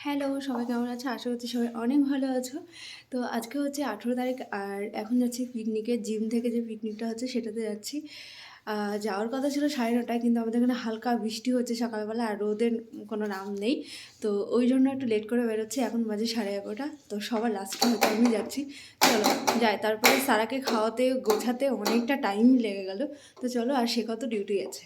Hello, সবাই কেমন আছো? আশা করছি সবাই অনেক ভালো আছো। তো আজকে হচ্ছে 18 তারিখ আর এখন যাচ্ছি পিকনিকে। জিম থেকে যে পিকনিকটা হচ্ছে সেটাতে যাচ্ছি। আ যাওয়ার কথা ছিল 9:30 কিন্তু আমাদের এখানে হালকা বৃষ্টি হচ্ছে সকালবেলা আর রোদের কোনো নাম নেই। তো ওই জন্য একটু লেট করে বেরোচ্ছি। এখন বাজে 11:30। তো সবার লাস্টে হয়তো আমি যাচ্ছি। চলো যাই। তারপরে সারাকে খাওয়াতে, গোছাতে অনেকটা টাইম লেগে গেল। তো চলো আর সে কত ডিউটি আছে।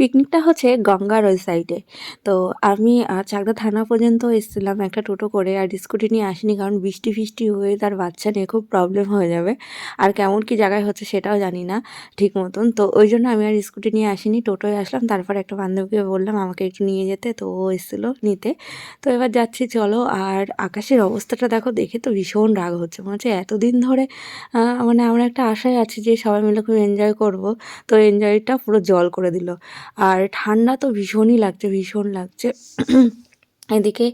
পিকনিকটা হচ্ছে গঙ্গার ওই সাইডে। তো আমি চাকদা থানা পর্যন্ত এসেছিলাম একটা টোটো করে, আর স্কুটি নিয়ে আসিনি কারণ বৃষ্টি ফিষ্টি হয়ে তার বাচ্চা নিয়ে খুব প্রবলেম হয়ে যাবে। আর কেমন কি জায়গায় হচ্ছে সেটাও জানি না ঠিক মতন। তো ওই জন্য আমি আর স্কুটি নিয়ে আসিনি, টোটোয় আসলাম। তারপর একটা বান্ধবীকে বললাম আমাকে একটু নিয়ে যেতে, তো ও এসেছিলো নিতে। তো এবার যাচ্ছি চলো। আর আকাশের অবস্থাটা দেখো, দেখে তো ভীষণ রাগ হচ্ছে। মনে হচ্ছে এতদিন ধরে মানে আমরা একটা আশায় আছি যে সবাই মিলে খুব এনজয় করব, তো এনজয়টা পুরো জল করে দিল। আর ঠান্ডা তো ভীষণই লাগছে, ভীষণ লাগছে। এদিকে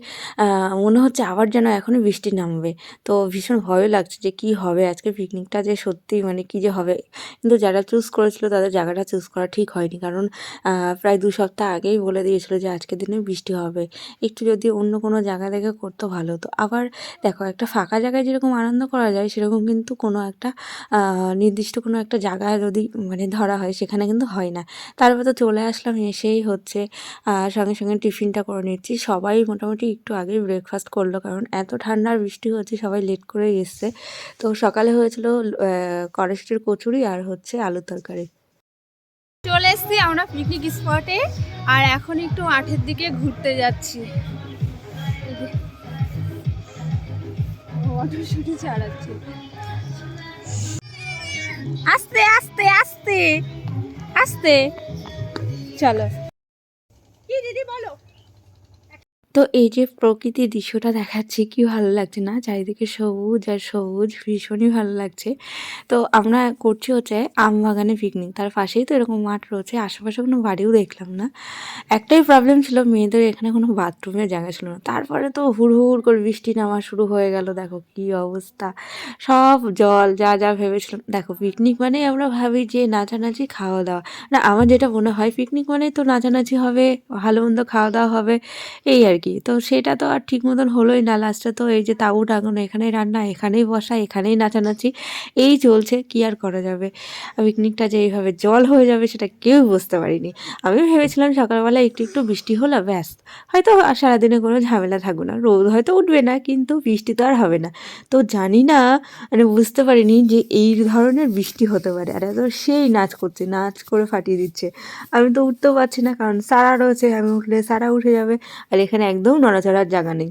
মনে হচ্ছে আবার যেন এখনই বৃষ্টি নামবে। তো ভীষণ ভয়ও লাগছে যে কী হবে আজকে পিকনিকটা, যে সত্যিই মানে কী যে হবে। কিন্তু যারা চুজ করেছিল তাদের জায়গাটা চুজ করা ঠিক হয়নি, কারণ প্রায় 2 সপ্তাহ আগেই বলে দিয়েছিল যে আজকের দিনে বৃষ্টি হবে। একটু যদি অন্য কোনো জায়গা থেকে করতো ভালো হতো। আবার দেখো, একটা ফাঁকা জায়গায় যেরকম আনন্দ করা যায় সেরকম কিন্তু কোনো একটা নির্দিষ্ট কোনো একটা জায়গায় যদি মানে ধরা হয় সেখানে কিন্তু হয় না। তারপর তো চলে আসলাম, এসেই হচ্ছে সঙ্গে সঙ্গে টিফিনটা করে নিচ্ছি। সবাই মোটামুটি একটু আগেই ব্রেকফাস্ট করলো, কারণ এত ঠান্ডা আর বৃষ্টি হচ্ছে, সবাই লেট করেই এসছে। তো সকালে হয়েছিল কড়াইশুঁটির কচুরি আর হচ্ছে আলুর তরকারি। চলে এসছি আমরা পিকনিক স্পটে, আর এখন একটু মাঠের দিকে ঘুরতে যাচ্ছি। মটরশুঁটি চালাচ্ছি, আস্তে আস্তে আস্তে আস্তে। চলো, কি দিদি বলো। তো এই যে প্রকৃতির দৃশ্যটা দেখাচ্ছি, কি ভালো লাগছে না? চারিদিকে সবুজ আর সবুজ, ভীষণই ভালো লাগছে। তো আমরা করছি হচ্ছে আমবাগানে পিকনিক, তার পাশেই তো এরকম মাঠ রয়েছে, আশেপাশে কোনো বাড়িও দেখলাম না। একটাই প্রবলেম ছিল, মেয়েদের এখানে কোনো বাথরুমের জায়গা ছিল না। তারপরে তো হুড় করে বৃষ্টি নামা শুরু হয়ে গেল, দেখো কি অবস্থা, সব জল। যা যা ভেবেছিলাম, দেখো পিকনিক মানেই আমরা ভাবি যে নাচানাচি খাওয়া দাওয়া, না আমার যেটা মনে হয় পিকনিক মানে তো নাচানাচি হবে, ভালো মন্দ খাওয়া দাওয়া হবে, এই আর কি। তো সেটা তো আর ঠিক মতন হলোই না। লাস্টে তো এই যে তাঁবু টাঙানো, এখানেই রান্না, এখানেই বসা, এখানেই নাচানাচি, এই চলছে। কি আর করা যাবে। পিকনিকটা যে এইভাবে জল হয়ে যাবে সেটা কেউ বুঝতে পারিনি। আমি ভেবেছিলাম সকালবেলা একটু একটু বৃষ্টি হলো ব্যাস, হয়তো সারাদিনে কোনো ঝামেলা থাকবে না, রোদ হয়তো উঠবে না, কিন্তু বৃষ্টি তো আর হবে না। তো জানি না, মানে বুঝতে পারিনি যে এই ধরনের বৃষ্টি হতে পারে। আর এত সেই নাচ করছে, নাচ করে ফাটিয়ে দিচ্ছে। আমি তো উঠতেও পারছি না, কারণ সারা রয়েছে, আমি উঠলে সারা উঠে যাবে। আর এখানে একদম নড়াচড়ার জায়গা নেই।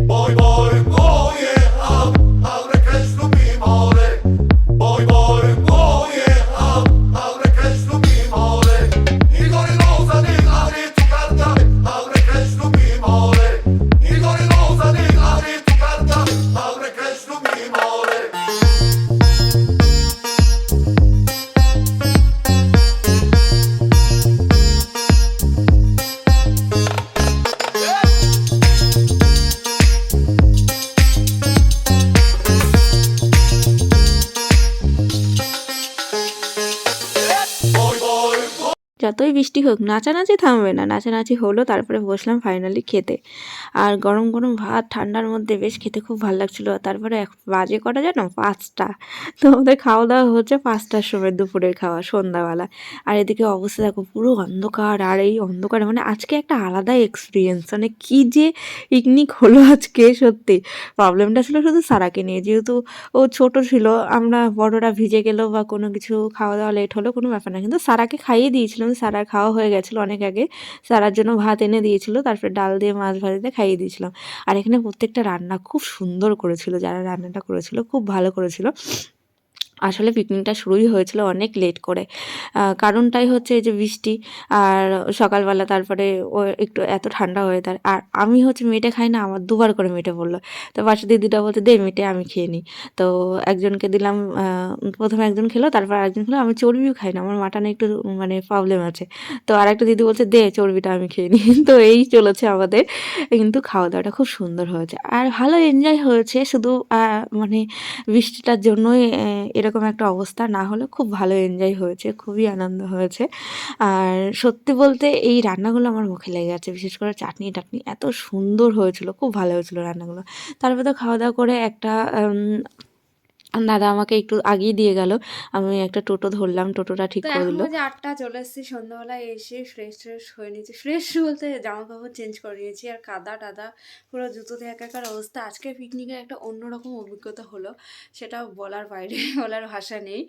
Boy, boy, pojechał, a rekesz lubi more. Boy, boy, pojechał, a rekesz lubi more. Igor Rosa, Ari, tu karta, a rekesz lubi more. Igor Rosa, Ari, tu karta, a rekesz lubi more. Boy, boy, যতই বৃষ্টি হোক নাচানাচি থামবে না, নাচানাচি হলো। তারপরে বসলাম ফাইনালি খেতে। আর গরম গরম ভাত ঠান্ডার মধ্যে বেশ খেতে খুব ভালো লাগছিলো। তারপরে বাজে কটা জানো, 5টা। তো আমাদের খাওয়া দাওয়া হচ্ছে 5টার সময়, দুপুরের খাওয়া সন্ধ্যাবেলা। আর এদিকে অবস্থা দেখো, পুরো অন্ধকার। আর এই অন্ধকারে মানে আজকে একটা আলাদা এক্সপিরিয়েন্স, মানে কি যে পিকনিক হলো আজকে সত্যি। প্রবলেমটা ছিল শুধু সারাকে নিয়ে, যেহেতু ও ছোট ছিল, আমরা বড়রা ভিজে গেলেও বা কোনো কিছু খাওয়া দাওয়া লেট হলো কোনো ব্যাপার না, কিন্তু সারাকে খাইয়ে দিয়েছিলাম। সারার খাওয়া হয়ে গেছিলো অনেক আগে। সারার জন্য ভাত এনে দিয়েছিলো, তারপরে ডাল দিয়ে মাছ ভাজিতে খাইয়ে দিয়েছিলাম। আর এখানে প্রত্যেকটা রান্না খুব সুন্দর করেছিল, যারা রান্নাটা করেছিল খুব ভালো করেছিল। আসলে পিকনিকটা শুরুই হয়েছিল অনেক লেট করে। কারণটাই হচ্ছে এই যে বৃষ্টি আর সকালবেলা তারপরে ও একটু এত ঠান্ডা ওয়েদার। আর আমি হচ্ছে মেটে খাই না, আমার দুবার করে মেটে পড়লো। তো পাশের দিদিটা বলছে, "দে মেটে আমি খেয়ে নিই।" তো একজনকে দিলাম, ১ম এ একজন খেলো, তারপর আরেকজন খেলো। আমি চর্বিও খাই না, আমার মাটনে একটু মানে প্রবলেম আছে। তো আরেকটা দিদি বলছে, "দে চর্বিটা আমি খেয়ে নিই।" তো এই চলেছে আমাদের। কিন্তু খাওয়া-দাওয়াটা খুব সুন্দর হয়েছে। আর ভালো এনজয় হয়েছে। শুধু মানে বৃষ্টিটার জন্যই এরকম একটা অবস্থা, না হলে খুব ভালো এনজয় হয়েছে, খুবই আনন্দ হয়েছে। আর সত্যি বলতে এই রান্নাগুলো আমার মুখে লেগে আছে। বিশেষ করে চাটনি-টাটনি এত সুন্দর হয়েছিল, খুব ভালো হয়েছিল রান্নাগুলো। তারপর তো খাওয়া-দাওয়া করে একটা দাদা আমাকে একটু আগিয়ে দিয়ে গেল। আমি একটা টোটো ধরলাম, টোটোটা ঠিক তো করে এখন দিল। বাজে 8টা, চলে এসেছি সন্ধ্যাবেলায়, এসে ফ্রেশ হয়ে নিয়েছি। ফ্রেশ বলতে জামা কাপড় চেঞ্জ করে নিয়েছি, আর কাদা টাদা পুরো জুতোতে একাকার অবস্থা। আজকে পিকনিকের একটা অন্যরকম অভিজ্ঞতা হলো, সেটা বলার বাইরে বলার ভাষা নেই।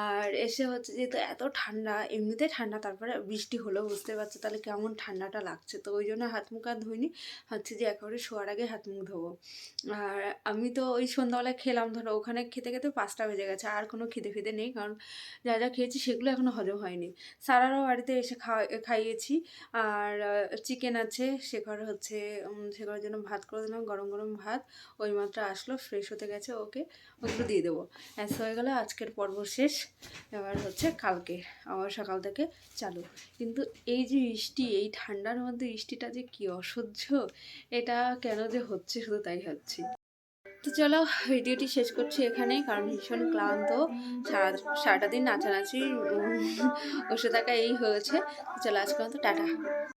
আর এসে হচ্ছে যেহেতু এত ঠান্ডা, এমনিতে ঠান্ডা, তারপরে বৃষ্টি হলো, বুঝতে পারছো তাহলে কেমন ঠান্ডাটা লাগছে। তো ওই জন্য হাত মুখ আর ধুইনি, হচ্ছে যে একেবারে শোয়ার আগে হাত মুখ ধোবো। আর আমি তো ওই সন্ধ্যাবেলায় খেলাম, ধরো ওখানে খেতে খেতে 5টা বেজে গেছে, আর কোনো খিদে ফিদে নেই, কারণ যা যা খেয়েছি সেগুলো এখনো হজম হয়নি। সারারও বাড়িতে এসে খাইয়েছি। আর চিকেন আছে, শেখর হচ্ছে শেখরের জন্য ভাত করে দিলাম, গরম গরম ভাত। ওই মাত্র আসলো, ফ্রেশ হতে গেছে, ওকে ওগুলো দিয়ে দেবো। অ্যাস হয়ে গেল আজকের পর্ব শেষ। এবার হচ্ছে কালকে আবার সকাল থেকে চালু। কিন্তু এই যে বৃষ্টি, এই ঠান্ডার মধ্যে বৃষ্টিটা যে কি অসহ্য, এটা কেন যে হচ্ছে শুধু তাই হচ্ছে। তো চলো, ভিডিওটি শেষ করছি এখানেই, কারণ ভীষণ ক্লান্ত। সারাটা দিন নাচানাচি বসে থাকা এই হয়েছে। তো চলো, আজকের মতো টাটা।